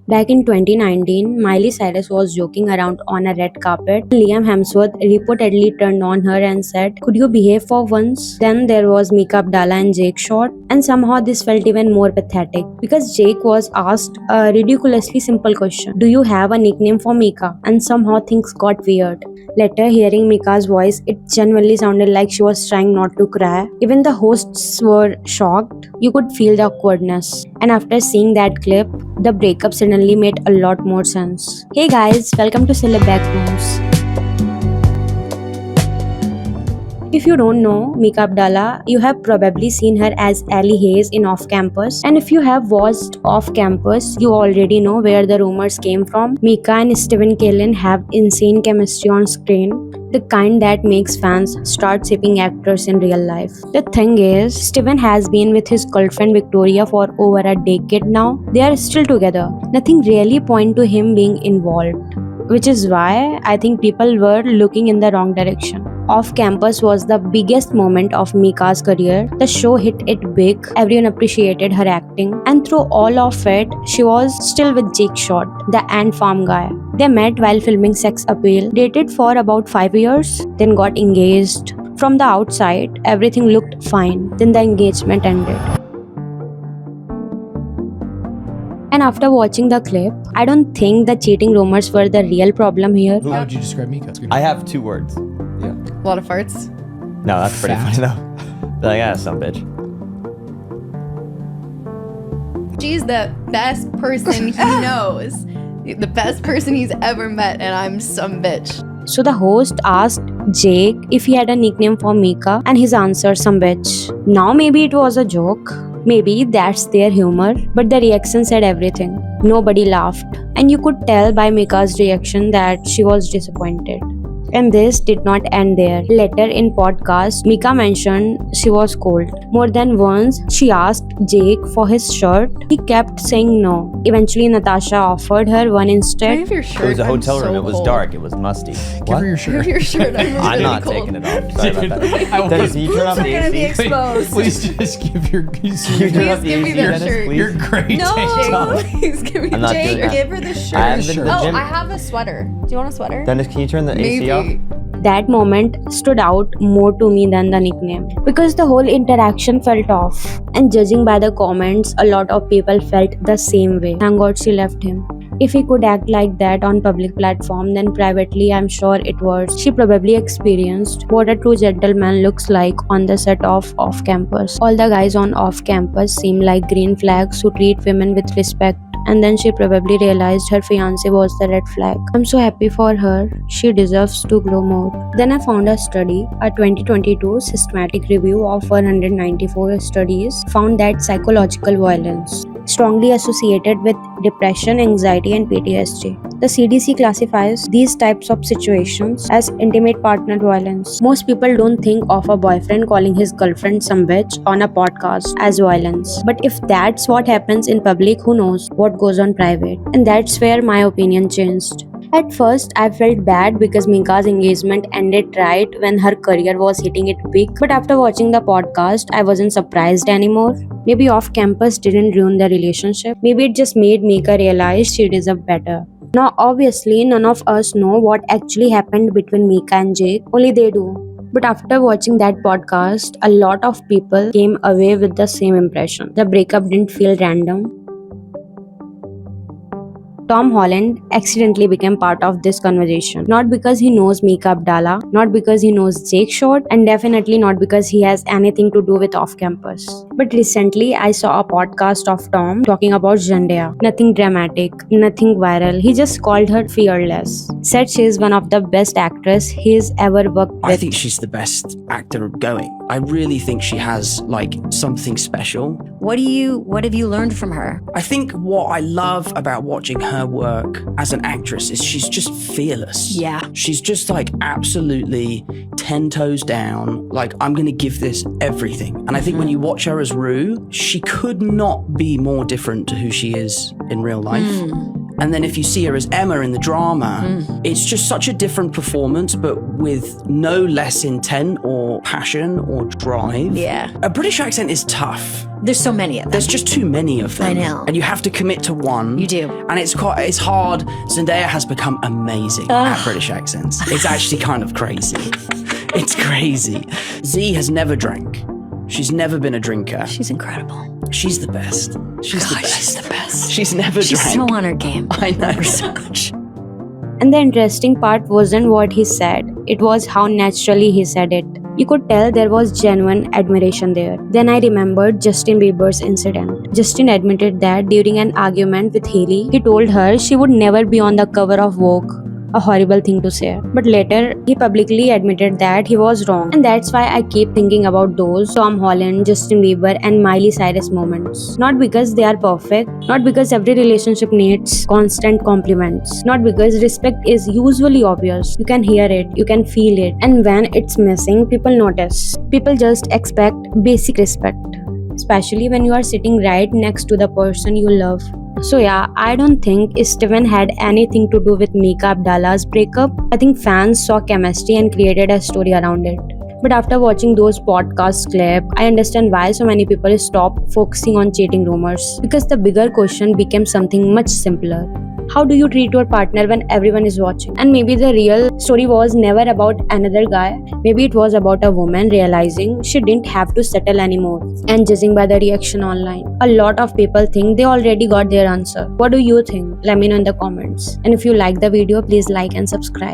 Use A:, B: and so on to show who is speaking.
A: Back in 2019, Miley Cyrus was joking around on a red carpet. Liam Hemsworth reportedly turned on her and said, "Could you behave for once?" Then there was Mika Abdallah and Jake Short, and somehow this felt even more pathetic because Jake was asked a ridiculously simple question: "Do you have a nickname for Mika?" And somehow things got weird. Later, hearing Mika's voice, it genuinely sounded like she was trying not to cry. Even the hosts were shocked. You could feel the awkwardness. And after seeing that clip, the breakup suddenly made a lot more sense. Hey guys, welcome to Celeb Backrooms. If you don't know Mika Abdallah, you have probably seen her as Allie Hayes in Off Campus. And if you have watched Off Campus, you already know where the rumors came from. Mika and Steven Kalen have insane chemistry on screen, the kind that makes fans start shipping actors in real life. The thing is, Steven has been with his girlfriend Victoria for over a decade now. They are still together. Nothing really points to him being involved, which is why I think people were looking in the wrong direction. Off Campus was the biggest moment of Mika's career. The show hit it big, everyone appreciated her acting, and through all of it, she was still with Jake Short, the ant farm guy. They met while filming Sex Appeal, dated for about 5 years, then got engaged. From the outside, everything looked fine, then the engagement ended. And after watching the clip, I don't think the cheating rumors were the real problem here.
B: How would you describe Mika?
C: I have 2 words.
D: A lot of farts.
C: No, that's pretty
B: Fat.
C: funny though. They're like, ah, some bitch.
D: She's the best person he knows. The best person he's ever met, and I'm some bitch.
A: So the host asked Jake if he had a nickname for Mika, and his answer, "Some bitch." Now maybe it was a joke. Maybe that's their humor, but the reaction said everything. Nobody laughed, and you could tell by Mika's reaction that she was disappointed. And this did not end there. Later in podcast, Mika mentioned she was cold. More than once, she asked Jake for his shirt. He kept saying no. Eventually, Natasha offered her one
D: Can I
A: instead.
D: have your shirt?
C: It was a
D: I'm
C: hotel room.
D: so
C: It was
D: cold.
C: dark. It was musty.
B: Give her your
D: Can I have
B: shirt.
D: your shirt? I'm really
C: I'm not
D: cold.
C: taking it off. Sorry about that.
B: I
C: Dennis,
B: want-
C: can you turn off the
D: It's gonna be
C: AC?
D: exposed.
B: Please just give your.
C: Can you turn
D: Please
C: off the
D: give me
C: AC,
D: the
C: Dennis,
D: shirt.
C: please?
B: Your great
D: No,
B: tank top.
D: please give me
C: I'm not doing
D: Jake,
C: that.
D: give her the
C: I
D: shirt.
C: haven't been to the
D: Oh,
C: gym.
D: I have a sweater. Do you want a sweater?
C: Dennis, can you turn the AC off?
D: Maybe.
A: That moment stood out more to me than the nickname because the whole interaction felt off. And judging by the comments, a lot of people felt the same way. Thank God she left him. If he could act like that on public platform, then privately I'm sure it was. She probably experienced what a true gentleman looks like on the set of Off Campus. All the guys on Off Campus seem like green flags who treat women with respect. And then she probably realized her fiancé was the red flag. I'm so happy for her. She deserves to grow more. Then I found a study, a 2022 systematic review of 194 studies, found that psychological violence strongly associated with depression, anxiety, and PTSD. The CDC classifies these types of situations as intimate partner violence. Most people don't think of a boyfriend calling his girlfriend some bitch on a podcast as violence. But if that's what happens in public, who knows what goes on private? And that's where my opinion changed. At first, I felt bad because Mika's engagement ended right when her career was hitting it big. But after watching the podcast, I wasn't surprised anymore. Maybe Off Campus didn't ruin the relationship. Maybe it just made Mika realize she deserved better. Now, obviously, none of us know what actually happened between Mika and Jake. Only they do. But after watching that podcast, a lot of people came away with the same impression. The breakup didn't feel random. Tom Holland accidentally became part of this conversation. Not because he knows Mika Abdallah, not because he knows Jake Short, and definitely not because he has anything to do with Off Campus. But recently, I saw a podcast of Tom talking about Zendaya. Nothing dramatic, nothing viral. He just called her fearless. Said she is one of the best actresses he's ever worked with.
E: I think she's the best actor going. I really think she has like something special.
F: What have you learned from her?
E: I think what I love about watching her work as an actress is she's just fearless.
F: Yeah.
E: She's just like absolutely 10 toes down. Like, I'm going to give this everything. And I think when you watch her as Rue, she could not be more different to who she is in real life. And then if you see her as Emma in the drama, it's just such a different performance, but with no less intent or passion or drive.
F: Yeah.
E: A British accent is tough.
F: There's so many of them.
E: There's just too many of them.
F: I know.
E: And you have to commit to one.
F: You do.
E: And it's hard. Zendaya has become amazing at British accents. It's actually kind of crazy. It's crazy. Z has never drank. She's never been a drinker.
F: She's incredible.
E: She's the best. She's the best.
F: She's the best.
E: She's never
F: She's
E: drank.
F: so on her game.
E: I know so much.
A: And the interesting part wasn't what he said, it was how naturally he said it. You could tell there was genuine admiration there. Then I remembered Justin Bieber's incident. Justin admitted that during an argument with Hailey, he told her she would never be on the cover of Vogue. A horrible thing to say. But later, he publicly admitted that he was wrong. And that's why I keep thinking about those Tom Holland, Justin Bieber and Miley Cyrus moments. Not because they are perfect, not because every relationship needs constant compliments, not because respect is usually obvious. You can hear it, you can feel it. And when it's missing, people notice. People just expect basic respect. Especially when you are sitting right next to the person you love. So yeah, I don't think Steven had anything to do with Mika Abdallah's breakup. I think fans saw chemistry and created a story around it. But after watching those podcast clips, I understand why so many people stopped focusing on cheating rumors. Because the bigger question became something much simpler. How do you treat your partner when everyone is watching? And maybe the real story was never about another guy. Maybe it was about a woman realizing she didn't have to settle anymore. And judging by the reaction online, a lot of people think they already got their answer. What do you think? Let me know in the comments. And if you like the video, please like and subscribe.